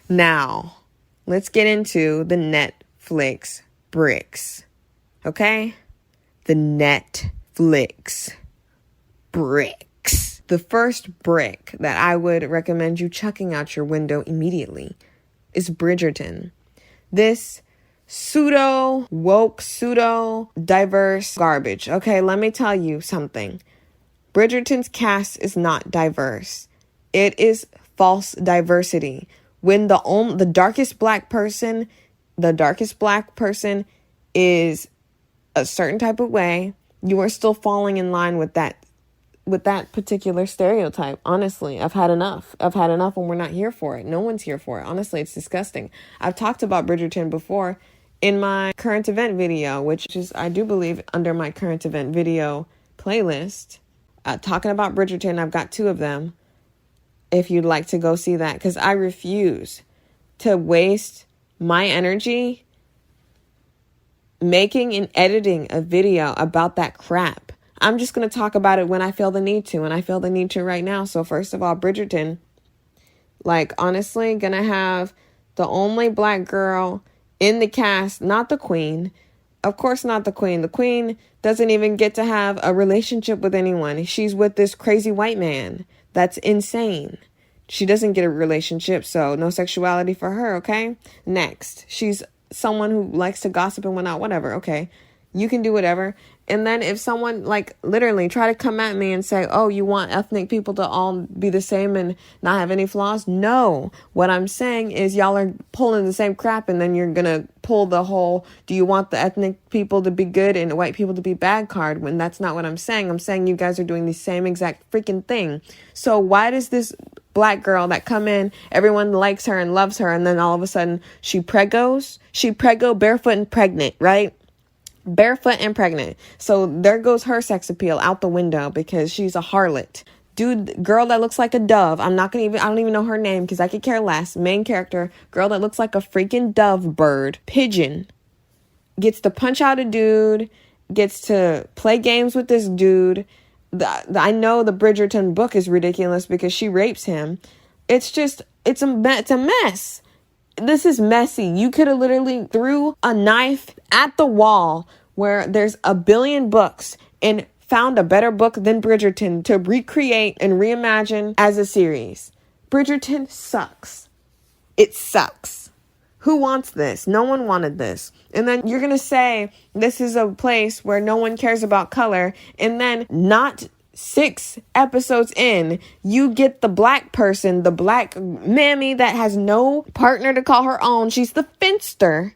Now, let's get into the Netflix Brix. Okay? The Netflix Brix. The first brick that I would recommend you chucking out your window immediately is Bridgerton. This pseudo woke, pseudo diverse garbage. Okay, let me tell you something. Bridgerton's cast is not diverse. It is false diversity. When the darkest black person is a certain type of way, you are still falling in line with that particular stereotype. Honestly, I've had enough and we're not here for it. No one's here for it. Honestly, it's disgusting. I've talked about Bridgerton before in my current event video, which is, I do believe, under my current event video playlist. Talking about Bridgerton, I've got 2 of them. If you'd like to go see that, because I refuse to waste my energy making and editing a video about that crap. I'm just going to talk about it when I feel the need to, and I feel the need to right now. So first of all, Bridgerton, like, honestly, gonna have the only black girl in the cast, not the queen. Of course not the queen. The queen doesn't even get to have a relationship with anyone. She's with this crazy white man. That's insane. She doesn't get a relationship, so no sexuality for her, okay? Next, she's someone who likes to gossip and whatnot, whatever, okay? You can do whatever. And then if someone, like, literally try to come at me and say, oh, you want ethnic people to all be the same and not have any flaws? No. What I'm saying is y'all are pulling the same crap, and then you're going to pull the whole, do you want the ethnic people to be good and white people to be bad card, when that's not what I'm saying. I'm saying you guys are doing the same exact freaking thing. So why does this black girl that come in, everyone likes her and loves her, and then all of a sudden she prego, barefoot and pregnant, right? Barefoot and pregnant. So there goes her sex appeal out the window because she's a harlot. Dude, girl that looks like a dove. I don't even know her name because I could care less. Main character, girl that looks like a freaking dove bird, pigeon, gets to punch out a dude, gets to play games with this dude. I know the Bridgerton book is ridiculous because she rapes him. It's a mess. This is messy. You could have literally threw a knife at the wall where there's a billion books and found a better book than Bridgerton to recreate and reimagine as a series. Bridgerton sucks. It sucks. Who wants this? No one wanted this. And then you're going to say this is a place where no one cares about color, and then not 6 episodes in, you get the black person, the black mammy that has no partner to call her own. She's the finster,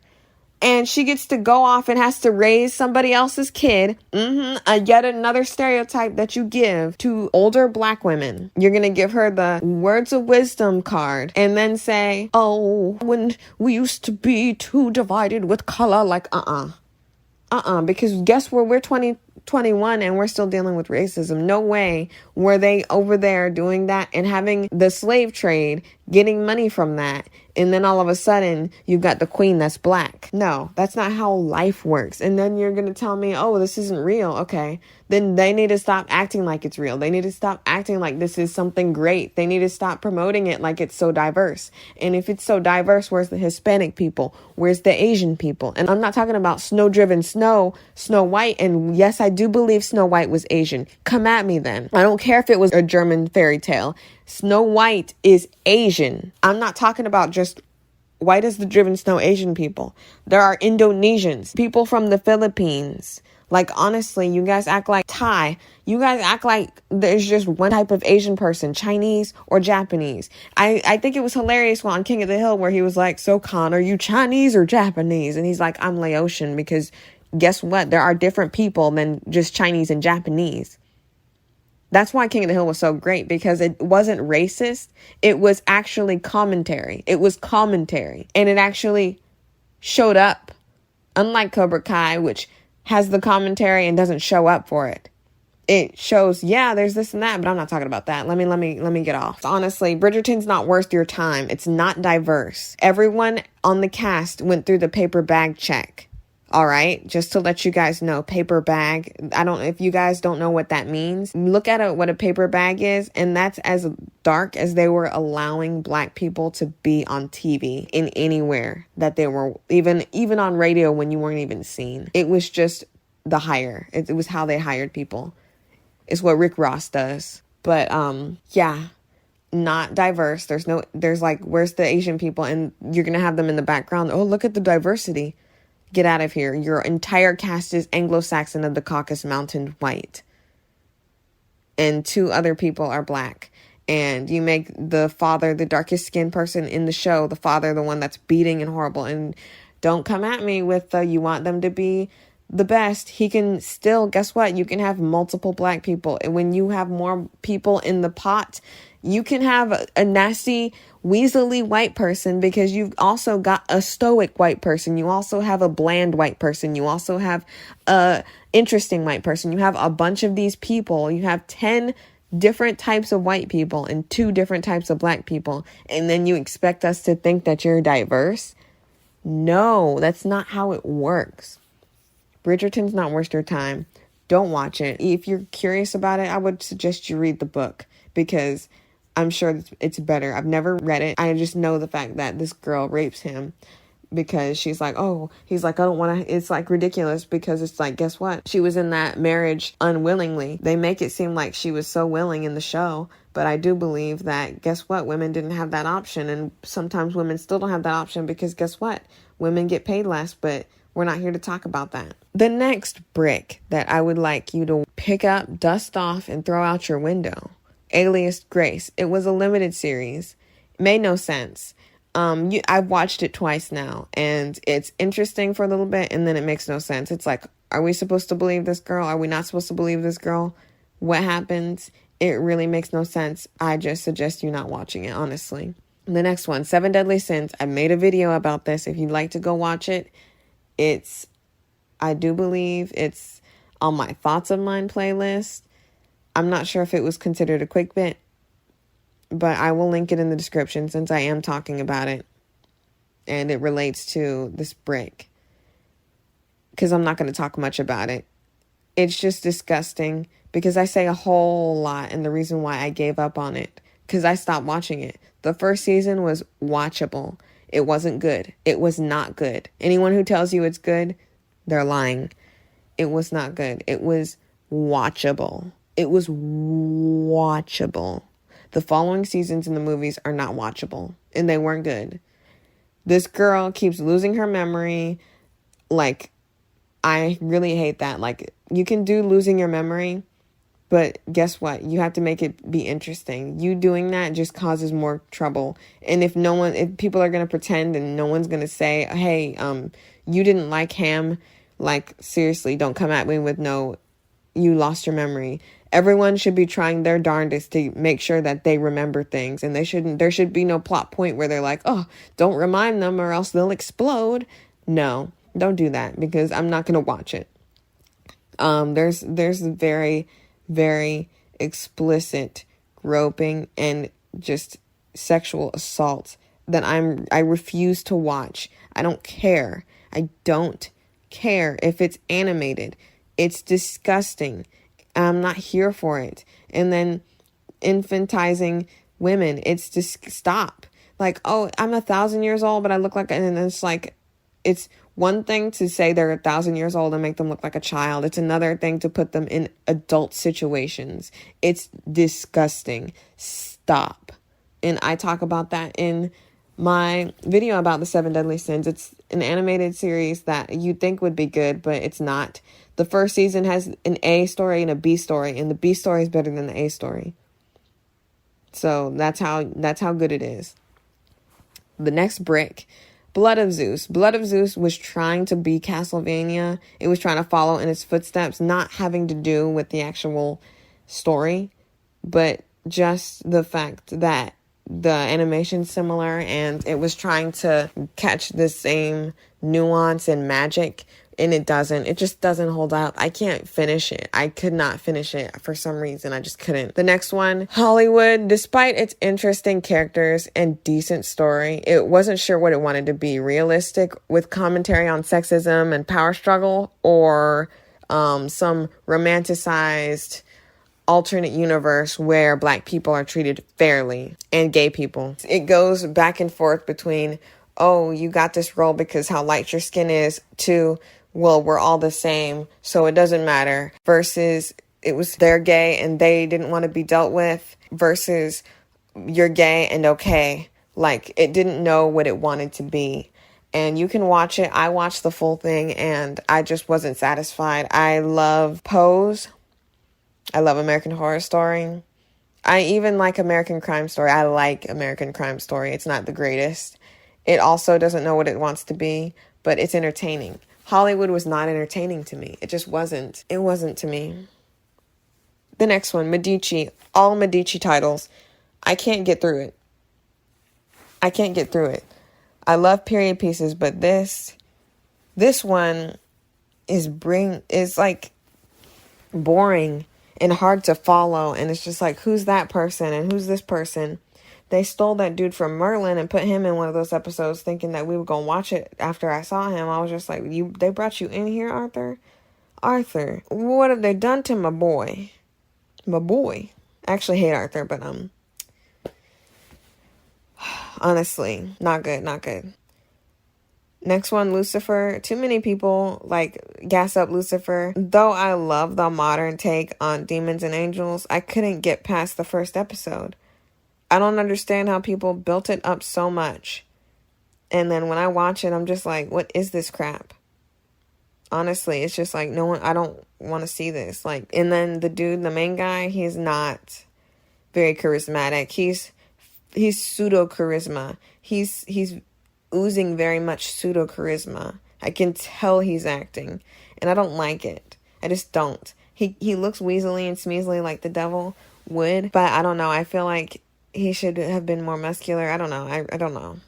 and she gets to go off and has to raise somebody else's kid. Yet another stereotype that you give to older black women. You're going to give her the words of wisdom card and then say, oh, when we used to be too divided with color, like, because guess where we're 2021 and we're still dealing with racism. No way were they over there doing that and having the slave trade, getting money from that. And then all of a sudden you've got the queen that's black. No, that's not how life works. And then you're going to tell me, oh, this isn't real. Okay. Then they need to stop acting like it's real. They need to stop acting like this is something great. They need to stop promoting it like it's so diverse. And if it's so diverse, where's the Hispanic people? Where's the Asian people? And I'm not talking about Snow White. And yes, I do believe Snow White was Asian. Come at me then. I don't care if it was a German fairy tale. Snow White is Asian. I'm not talking about just white as the driven snow Asian people. There are Indonesians, people from the Philippines. Like, honestly, you guys act like Thai. You guys act like there's just one type of Asian person, Chinese or Japanese. I think it was hilarious on King of the Hill where he was like, so Khan, are you Chinese or Japanese? And he's like, I'm Laotian, because guess what? There are different people than just Chinese and Japanese. That's why King of the Hill was so great, because it wasn't racist. It was actually commentary. It was commentary. And it actually showed up. Unlike Cobra Kai, which has the commentary and doesn't show up for it. It shows, yeah, there's this and that, but I'm not talking about that. Let me get off. Honestly, Bridgerton's not worth your time. It's not diverse. Everyone on the cast went through the paper bag check. All right, just to let you guys know, paper bag. If you guys don't know what that means, look at what a paper bag is, and that's as dark as they were allowing black people to be on TV in anywhere that they were, even on radio when you weren't even seen. It was just the hire. It was how they hired people. It's what Rick Ross does. But yeah, not diverse. There's like, where's the Asian people? And you're gonna have them in the background. Oh, look at the diversity. Get out of here. Your entire cast is Anglo-Saxon of the Caucasus Mountain white. And 2 other people are black. And you make the father the darkest skinned person in the show. The father, the one that's beating and horrible. And don't come at me with you want them to be the best. He can still, guess what? You can have multiple black people. And when you have more people in the pot, you can have a nasty, weaselly white person because you've also got a stoic white person. You also have a bland white person. You also have a interesting white person. You have a bunch of these people. You have 10 different types of white people and 2 different types of black people. And then you expect us to think that you're diverse? No, that's not how it works. Bridgerton's not worth your time. Don't watch it. If you're curious about it, I would suggest you read the book because I'm sure it's better. I've never read it. I just know the fact that this girl rapes him because she's like, oh, he's like, I don't want to. It's like ridiculous because it's like, guess what? She was in that marriage unwillingly. They make it seem like she was so willing in the show. But I do believe that, guess what? Women didn't have that option. And sometimes women still don't have that option because guess what? Women get paid less, but we're not here to talk about that. The next brick that I would like you to pick up, dust off, and throw out your window. Alias Grace. It was a limited series. It made no sense. I've watched it twice now, and it's interesting for a little bit, and then it makes no sense. It's like, are we supposed to believe this girl? Are we not supposed to believe this girl? What happens? It really makes no sense. I just suggest you not watching it, honestly. The next one, 7 Deadly Sins. I made a video about this. If you'd like to go watch it, I do believe it's on my Thoughts of Mine playlist. I'm not sure if it was considered a quick bit, but I will link it in the description since I am talking about it. And it relates to this brick. Because I'm not going to talk much about it. It's just disgusting because I say a whole lot, and the reason why I gave up on it, because I stopped watching it. The first season was watchable. It wasn't good. It was not good. Anyone who tells you it's good, they're lying. It was not good. It was watchable. It was watchable. The following seasons in the movies are not watchable, and they weren't good. This girl keeps losing her memory. Like, I really hate that. Like, you can do losing your memory, but guess what? You have to make it be interesting. You doing that just causes more trouble. And if people are going to pretend and no one's going to say, hey, you didn't like Ham, like, seriously, don't come at me with no, you lost your memory. Everyone should be trying their darndest to make sure that they remember things. And there should be no plot point where they're like, oh, don't remind them or else they'll explode. No, don't do that because I'm not going to watch it. There's very, very explicit groping and just sexual assault that I refuse to watch. I don't care. I don't care if it's animated. It's disgusting. I'm not here for it. And then infantizing women. It's just stop. Like, oh, I'm 1,000 years old, but I look like, and it's like, it's one thing to say they're 1,000 years old and make them look like a child. It's another thing to put them in adult situations. It's disgusting. Stop. And I talk about that in my video about the 7 Deadly Sins. It's an animated series that you'd think would be good, but it's not. The first season has an A story and a B story, and the B story is better than the A story. So that's how good it is. The next brick, Blood of Zeus. Blood of Zeus was trying to be Castlevania. It was trying to follow in its footsteps, not having to do with the actual story, but just the fact that the animation's similar and it was trying to catch the same nuance and magic. and it just doesn't hold up. I can't finish it. I could not finish it for some reason. I just couldn't. The next one, Hollywood, despite its interesting characters and decent story, it wasn't sure what it wanted to be, realistic with commentary on sexism and power struggle, or some romanticized alternate universe where Black people are treated fairly and gay people. It goes back and forth between, oh, you got this role because how light your skin is, to, well, we're all the same, so it doesn't matter, versus it was they're gay and they didn't want to be dealt with, versus you're gay and okay. Like, it didn't know what it wanted to be. And you can watch it. I watched the full thing and I just wasn't satisfied. I love Pose. I love American Horror Story. I even like American Crime Story. I like American Crime Story. It's not the greatest. It also doesn't know what it wants to be, but it's entertaining. Hollywood was not entertaining to me. It just wasn't. It wasn't to me. The next one, Medici. All Medici titles. I can't get through it. I love period pieces, but this one is like boring and hard to follow, and it's just like, who's that person and who's this person? They stole that dude from Merlin and put him in one of those episodes thinking that we were gonna watch it after I saw him. I was just like, they brought you in here, Arthur? Arthur, what have they done to my boy? I actually hate Arthur, but honestly, not good. Next one, Lucifer. Too many people gas up Lucifer. Though I love the modern take on demons and angels, I couldn't get past the first episode. I don't understand how people built it up so much. And then when I watch it, I'm just like, what is this crap? Honestly, it's just like, I don't want to see this. And then the dude, the main guy, he's not very charismatic. He's pseudo charisma. He's oozing very much pseudo charisma. I can tell he's acting, and I don't like it. I just don't. He looks weaselly and smeasly like the devil would, but I don't know. I feel like he should have been more muscular. I don't know. I don't know.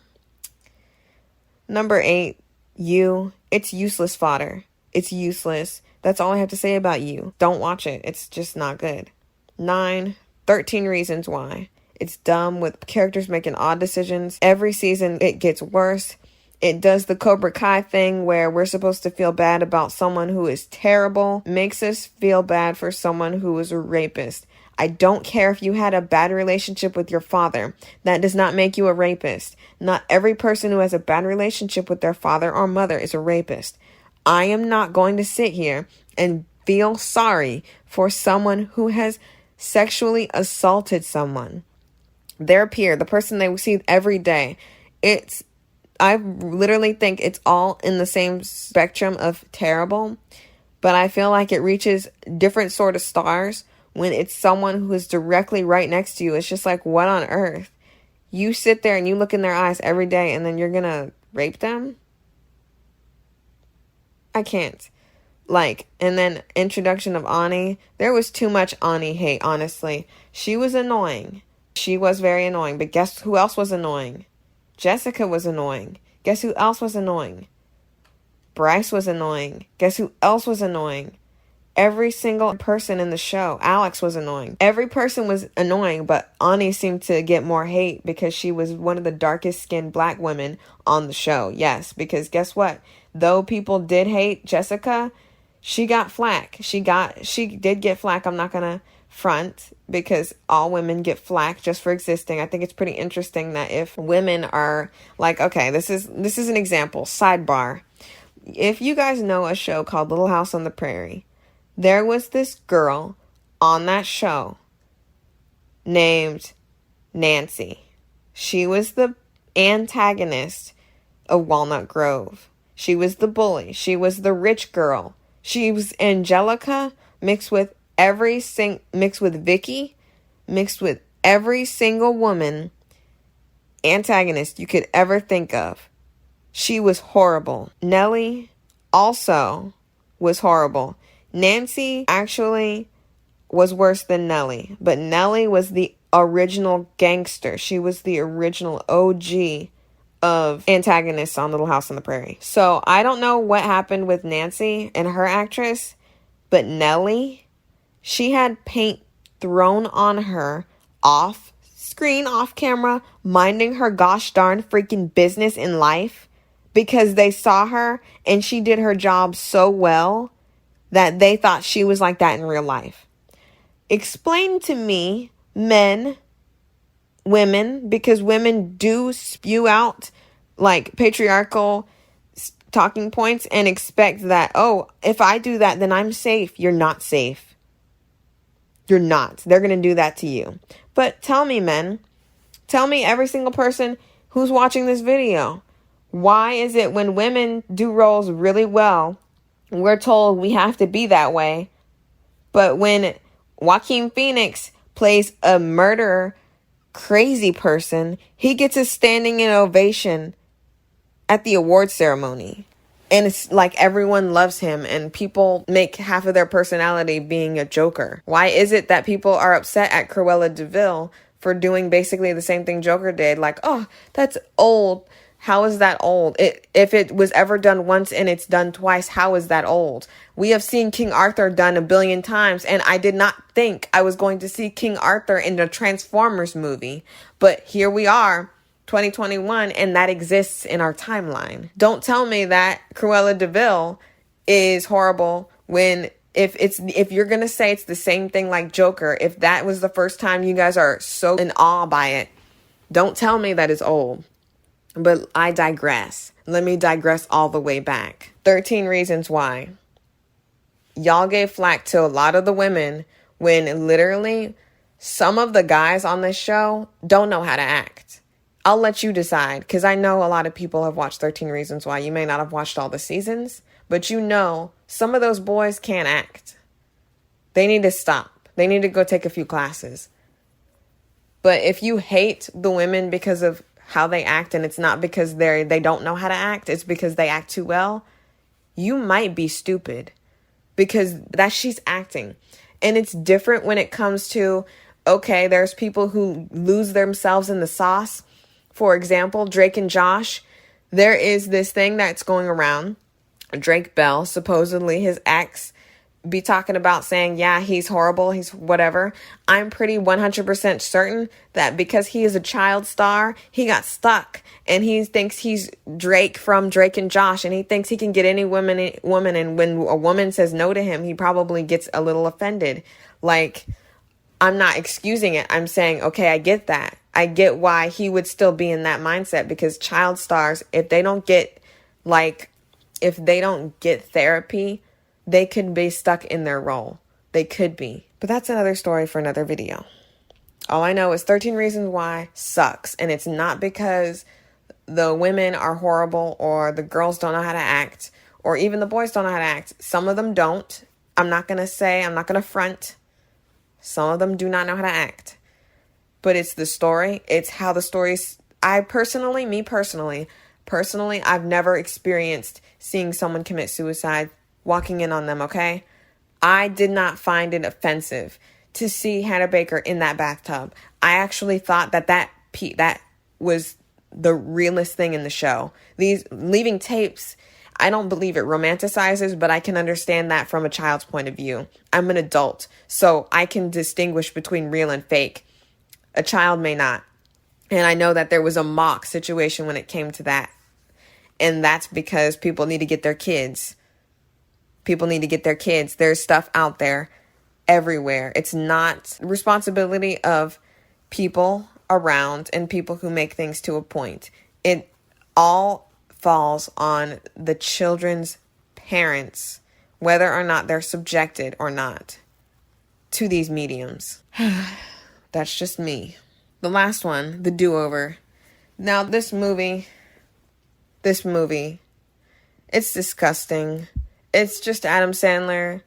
Number 8, You. It's useless fodder. It's useless. That's all I have to say about You. Don't watch it. It's just not good. 9, 13 Reasons Why. It's dumb with characters making odd decisions. Every season it gets worse. It does the Cobra Kai thing where we're supposed to feel bad about someone who is terrible. Makes us feel bad for someone who is a rapist. I don't care if you had a bad relationship with your father. That does not make you a rapist. Not every person who has a bad relationship with their father or mother is a rapist. I am not going to sit here and feel sorry for someone who has sexually assaulted someone. Their peer, the person they see every day. I literally think it's all in the same spectrum of terrible, but I feel like it reaches different sort of stars when it's someone who is directly right next to you. It's just like, what on earth? You sit there and you look in their eyes every day and then you're gonna rape them? I can't. And then introduction of Ani. There was too much Ani hate, honestly. She was annoying. She was very annoying, but guess who else was annoying? Jessica was annoying. Guess who else was annoying? Bryce was annoying. Guess who else was annoying? Every single person in the show. Alex was annoying. Every person was annoying, but Ani seemed to get more hate because she was one of the darkest skinned Black women on the show. Yes, because guess what? Though people did hate Jessica, she got flack. She did get flack. I'm not gonna front, because all women get flack just for existing. I think it's pretty interesting that if women are okay, this is an example. Sidebar. If you guys know a show called Little House on the Prairie, there was this girl on that show named Nancy. She was the antagonist of Walnut Grove. She was the bully. She was the rich girl. She was Angelica mixed with Vicky, mixed with every single woman antagonist you could ever think of. She was horrible. Nellie also was horrible. Nancy actually was worse than Nellie, but Nellie was the original gangster. She was the original OG of antagonists on Little House on the Prairie. So I don't know what happened with Nancy and her actress, but Nellie, she had paint thrown on her off screen, off camera, minding her gosh darn freaking business in life because they saw her and she did her job so well that they thought she was like that in real life. Explain to me, men, women, because women do spew out like patriarchal talking points and expect that, oh, if I do that, then I'm safe. You're not safe. You're not. They're going to do that to you. But tell me, men, tell me, every single person who's watching this video, why is it when women do roles really well, we're told we have to be that way, but when Joaquin Phoenix plays a murderer, crazy person, he gets a standing ovation at the award ceremony? And it's like everyone loves him and people make half of their personality being a joker. Why is it that people are upset at Cruella de Vil for doing basically the same thing Joker did? Like, oh, that's old. How is that old? If it was ever done once and it's done twice, how is that old? We have seen King Arthur done 1 billion times, and I did not think I was going to see King Arthur in the Transformers movie. But here we are, 2021, and that exists in our timeline. Don't tell me that Cruella de Vil is horrible when if you're going to say it's the same thing like Joker, if that was the first time you guys are so in awe by it, don't tell me that it's old. But I digress. Let me digress all the way back. 13 reasons why. Y'all gave flack to a lot of the women when literally some of the guys on this show don't know how to act. I'll let you decide, because I know a lot of people have watched 13 Reasons Why. You may not have watched all the seasons, but you know some of those boys can't act. They need to stop. They need to go take a few classes. But if you hate the women because of how they act, and it's not because they don't know how to act, it's because they act too well, you might be stupid, because she's acting. And it's different when it comes to, okay, there's people who lose themselves in the sauce. For example, Drake and Josh, there is this thing that's going around. Drake Bell, supposedly his ex, be talking about saying, yeah, he's horrible, he's whatever. I'm pretty 100% certain that because he is a child star, he got stuck and he thinks he's Drake from Drake and Josh, and he thinks he can get any woman, and when a woman says no to him, he probably gets a little offended. Like, I'm not excusing it. I'm saying, okay, I get that. I get why he would still be in that mindset, because child stars, if they don't get therapy, they could be stuck in their role. They could be. But that's another story for another video. All I know is 13 Reasons Why sucks. And it's not because the women are horrible or the girls don't know how to act or even the boys don't know how to act. Some of them don't. I'm not going to front. Some of them do not know how to act. But it's the story. It's how the stories... Personally, I've never experienced seeing someone commit suicide, walking in on them, okay? I did not find it offensive to see Hannah Baker in that bathtub. I actually thought that was the realest thing in the show. These leaving tapes, I don't believe it romanticizes, but I can understand that from a child's point of view. I'm an adult, so I can distinguish between real and fake. A child may not. And I know that there was a mock situation when it came to that. And that's because people need to get their kids. People need to get their kids. There's stuff out there everywhere. It's not the responsibility of people around and people who make things to a point. It all falls on the children's parents, whether or not they're subjected or not to these mediums. That's just me. The last one, the DoOver. Now, this movie, it's disgusting. It's just Adam Sandler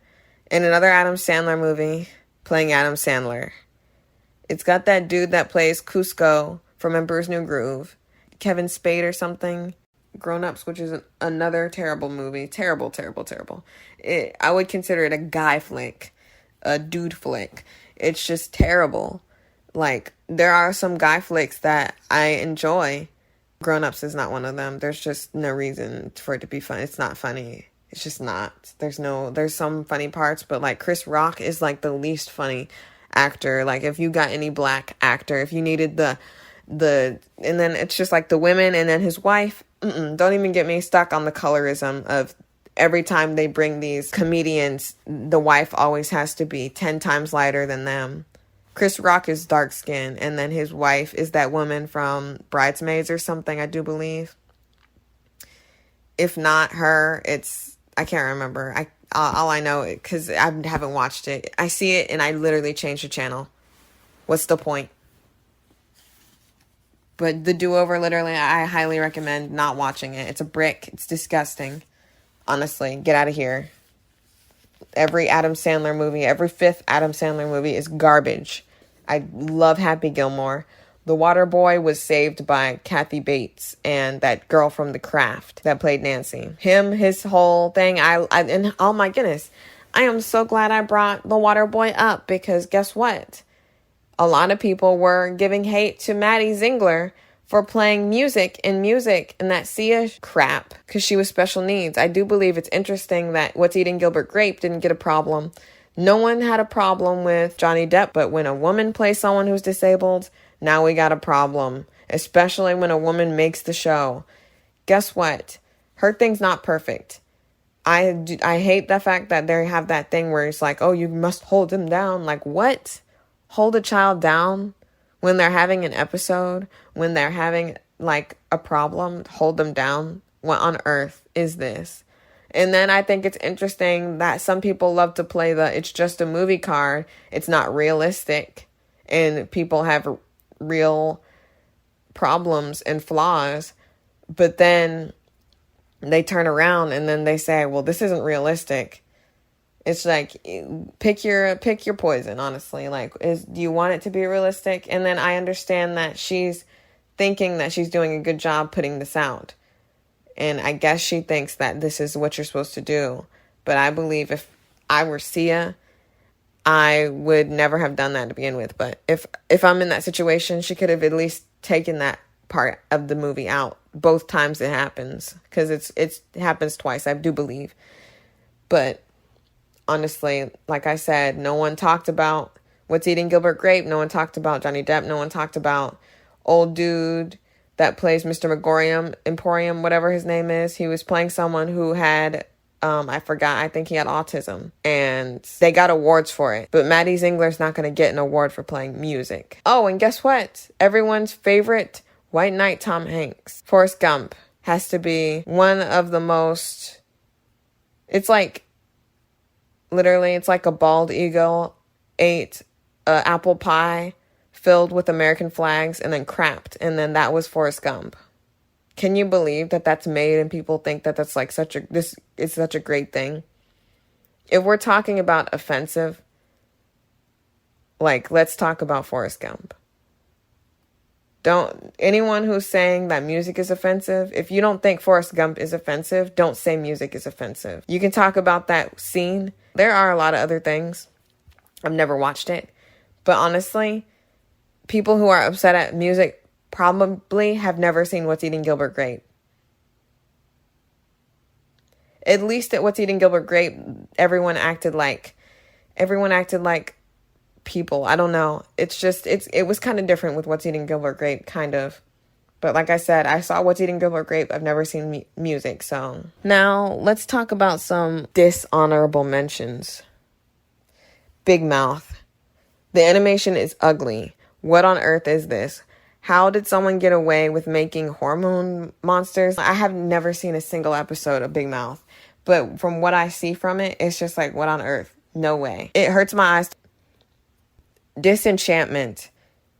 in another Adam Sandler movie playing Adam Sandler. It's got that dude that plays Cusco from Emperor's New Groove, Kevin Spade or something. Grown Ups, which is another terrible movie. Terrible. I would consider it a guy flick, a dude flick. It's just terrible. Like, there are some guy flicks that I enjoy, Grown Ups is not one of them. There's just no reason for it to be fun. It's not funny. It's just not. There's some funny parts, but like Chris Rock is like the least funny actor. Like if you got any black actor, if you needed the and then it's just like the women and then his wife. Don't even get me stuck on the colorism of every time they bring these comedians, the wife always has to be 10 times lighter than them. Chris Rock is dark skinned, and then his wife is that woman from Bridesmaids or something, I do believe. If not her, I can't remember. All I know, because I haven't watched it. I see it and I literally change the channel. What's the point? But the DoOver, literally, I highly recommend not watching it. It's a brick. It's disgusting. Honestly, get out of here. Every Adam Sandler movie, every fifth Adam Sandler movie is garbage. I love Happy Gilmore. The Water Boy was saved by Kathy Bates and that girl from The Craft that played Nancy. His whole thing, and oh my goodness, I am so glad I brought The Water Boy up, because guess what? A lot of people were giving hate to Maddie Ziegler for playing music and that Sia crap because she was special needs. I do believe it's interesting that What's Eating Gilbert Grape didn't get a problem. No one had a problem with Johnny Depp, but when a woman plays someone who's disabled, now we got a problem, especially when a woman makes the show. Guess what? Her thing's not perfect. I hate the fact that they have that thing where it's like, oh, you must hold him down. Like, what? Hold a child down when they're having an episode, when they're having like a problem, hold them down. What on earth is this? And then I think it's interesting that some people love to play it's just a movie card. It's not realistic. And people have real problems and flaws. But then they turn around and then they say, well, this isn't realistic. It's like, pick your poison, honestly. Like, do you want it to be realistic? And then I understand that she's thinking that she's doing a good job putting this out. And I guess she thinks that this is what you're supposed to do. But I believe if I were Sia, I would never have done that to begin with. But if I'm in that situation, she could have at least taken that part of the movie out both times it happens. Because it happens twice, I do believe. But honestly, like I said, no one talked about What's Eating Gilbert Grape. No one talked about Johnny Depp. No one talked about old dude that plays Mr. Emporium, whatever his name is. He was playing someone who had, I forgot, I think he had autism. And they got awards for it. But Maddie Ziegler's not going to get an award for playing music. Oh, and guess what? Everyone's favorite white knight, Tom Hanks. Forrest Gump has to be one of the most... It's like... Literally, it's like a bald eagle ate an apple pie filled with American flags and then crapped. And then that was Forrest Gump. Can you believe that that's made and people think that that's like this is such a great thing? If we're talking about offensive, like, let's talk about Forrest Gump. Anyone who's saying that music is offensive, if you don't think Forrest Gump is offensive, don't say music is offensive. You can talk about that scene. There are a lot of other things. I've never watched it. But honestly, people who are upset at music probably have never seen What's Eating Gilbert Grape. At least at What's Eating Gilbert Grape, everyone acted like people. I don't know. It was kind of different with What's Eating Gilbert Grape, kind of. But like I said, I saw What's Eating Gilbert Grape. I've never seen music, so. Now, let's talk about some dishonorable mentions. Big Mouth. The animation is ugly. What on earth is this? How did someone get away with making hormone monsters? I have never seen a single episode of Big Mouth. But from what I see from it, it's just like, what on earth? No way. It hurts my eyes. Disenchantment.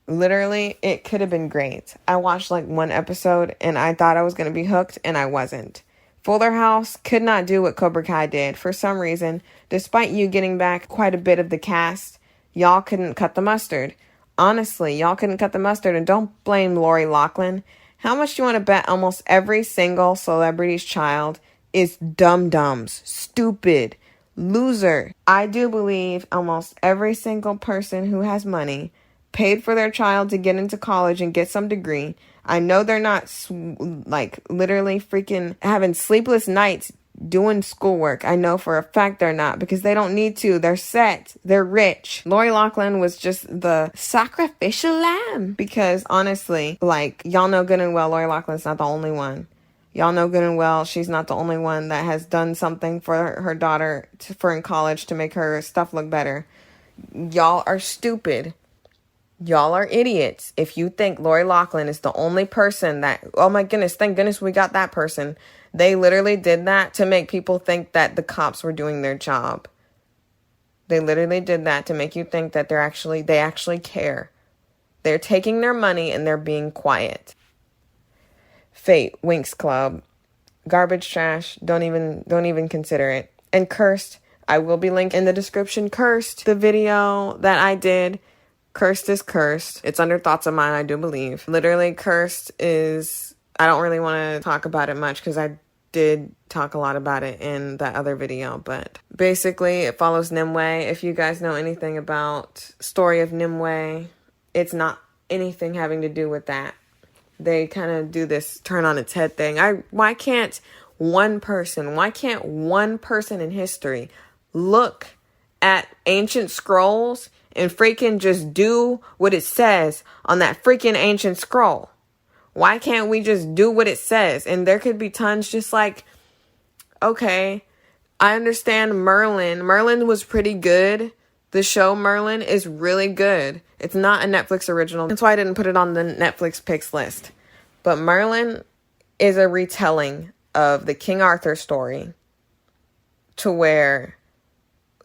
Literally, it could have been great. I watched like one episode and I thought I was going to be hooked and I wasn't. Fuller House could not do what Cobra Kai did. For some reason, despite you getting back quite a bit of the cast, y'all couldn't cut the mustard. Honestly, y'all couldn't cut the mustard, and don't blame Lori Loughlin. How much do you want to bet almost every single celebrity's child is dum-dums, stupid, loser? I do believe almost every single person who has money paid for their child to get into college and get some degree. I know they're not like literally freaking having sleepless nights doing schoolwork. I know for a fact they're not, because they don't need to. They're set. They're rich. Lori Loughlin was just the sacrificial lamb, because honestly, like, y'all know good and well Lori Loughlin's not the only one. Y'all know good and well she's not the only one that has done something for her daughter for in college to make her stuff look better. Y'all are stupid. Y'all are idiots if you think Lori Loughlin is the only person that, oh my goodness, thank goodness we got that person. They literally did that to make people think that the cops were doing their job. They literally did that to make you think that they actually care. They're taking their money and they're being quiet. Fate, Winx Club, garbage trash, don't even consider it. And Cursed, I will be linked in the description. Cursed, the video that I did. Cursed is Cursed. It's under Thoughts of Mine, I do believe. Literally, Cursed is, I don't really want to talk about it much because I did talk a lot about it in that other video, but basically it follows Nimue. If you guys know anything about story of Nimue, it's not anything having to do with that. They kind of do this turn on its head thing. Why can't one person in history look at ancient scrolls and freaking just do what it says on that freaking ancient scroll? Why can't we just do what it says? And there could be tons, just like, okay, I understand Merlin. Merlin was pretty good. The show Merlin is really good. It's not a Netflix original. That's why I didn't put it on the Netflix picks list. But Merlin is a retelling of the King Arthur story, to where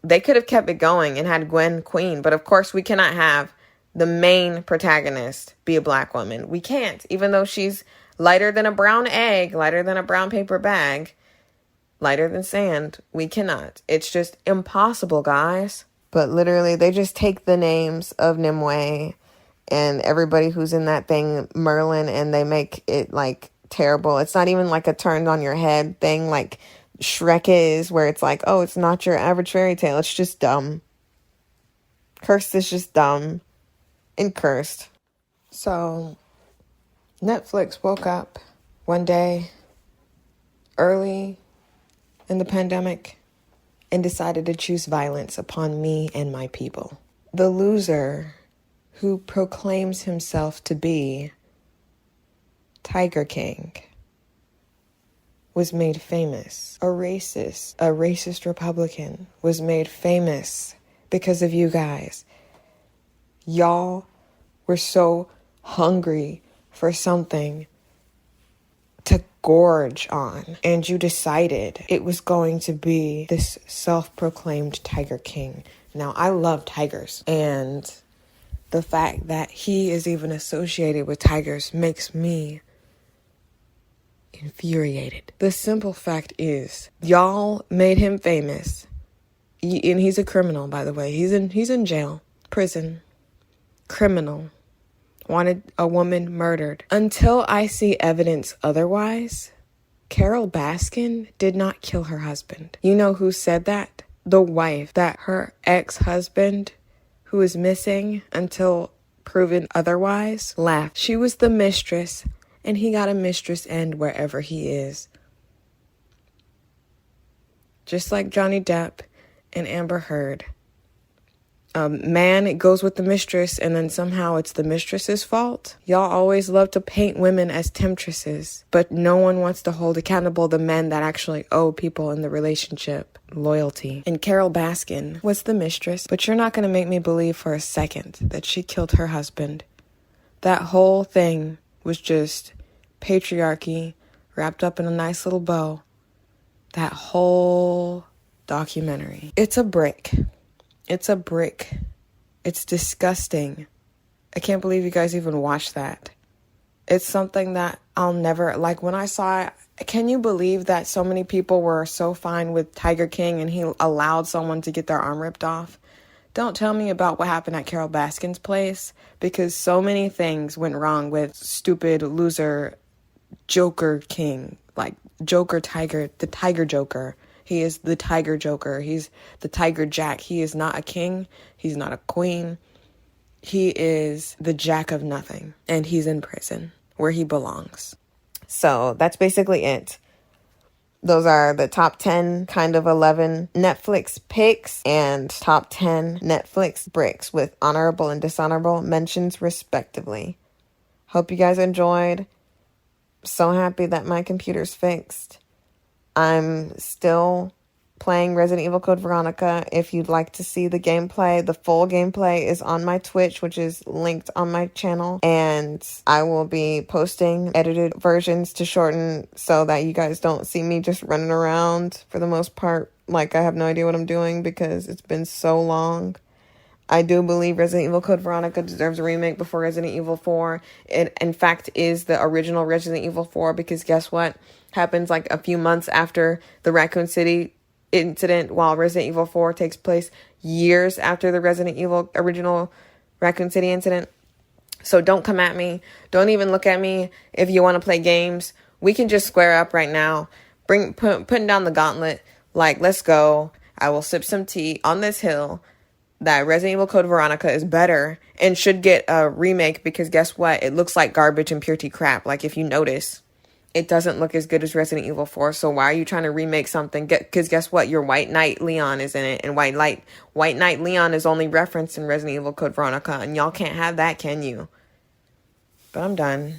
they could have kept it going and had Gwen queen. But of course we cannot have the main protagonist be a black woman. We can't, even though she's lighter than a brown egg, lighter than a brown paper bag, lighter than sand. We cannot. It's just impossible, guys. But literally, they just take the names of Nimue and everybody who's in that thing, Merlin, and they make it like terrible. It's not even like a turned on your head thing like Shrek is, where it's like, oh, it's not your average fairy tale. It's just dumb. Cursed is just dumb. And Cursed. So Netflix woke up one day early in the pandemic and decided to choose violence upon me and my people. The loser who proclaims himself to be Tiger King was made famous. A racist Republican was made famous because of you guys. Y'all were so hungry for something to gorge on, and you decided it was going to be this self-proclaimed Tiger King. Now, I love tigers, and the fact that he is even associated with tigers makes me infuriated. The simple fact is, y'all made him famous, and he's a criminal, by the way. He's in jail, prison. Criminal. Wanted a woman murdered. Until I see evidence otherwise, Carole Baskin did not kill her husband. You know who said that? The wife. That her ex-husband, who is missing until proven otherwise, left. She was the mistress, and he got a mistress end wherever he is. Just like Johnny Depp and Amber Heard. Man, it goes with the mistress, and then somehow it's the mistress's fault. Y'all always love to paint women as temptresses, but no one wants to hold accountable the men that actually owe people in the relationship loyalty. And Carole Baskin was the mistress, but you're not going to make me believe for a second that she killed her husband. That whole thing was just patriarchy wrapped up in a nice little bow. That whole documentary. It's a brick. It's a brick. It's disgusting. I can't believe you guys even watched that. It's something that I'll never, like when I saw it, can you believe that so many people were so fine with Tiger King and he allowed someone to get their arm ripped off? Don't tell me about what happened at Carole Baskin's place, because so many things went wrong with stupid loser Joker King, like Joker Tiger, the Tiger Joker. He is the Tiger Joker. He's the Tiger Jack. He is not a king. He's not a queen. He is the jack of nothing. And he's in prison. where he belongs. So that's basically it. Those are the top 10, kind of 11 Netflix picks and top 10 Netflix bricks with honorable and dishonorable mentions respectively. Hope you guys enjoyed. So happy that my computer's fixed. I'm still playing Resident Evil Code Veronica. If you'd like to see the gameplay, the full gameplay is on my Twitch, which is linked on my channel. And I will be posting edited versions to shorten so that you guys don't see me just running around for the most part. Like I have no idea what I'm doing because it's been so long. I do believe Resident Evil Code Veronica deserves a remake before Resident Evil 4. It, in fact, is the original Resident Evil 4 because guess what? Happens like a few months after the Raccoon City incident, while Resident Evil 4 takes place years after the Resident Evil original Raccoon City incident. So don't come at me. Don't even look at me if you want to play games. We can just square up right now. Putting down the gauntlet. Like, let's go. I will sip some tea on this hill that Resident Evil Code Veronica is better and should get a remake because guess what? It looks like garbage and pure tea crap. Like, if you notice, it doesn't look as good as Resident Evil 4. So why are you trying to remake something? Because guess what? Your White Knight Leon is in it. And White Knight Leon is only referenced in Resident Evil Code Veronica. And y'all can't have that, can you? But I'm done.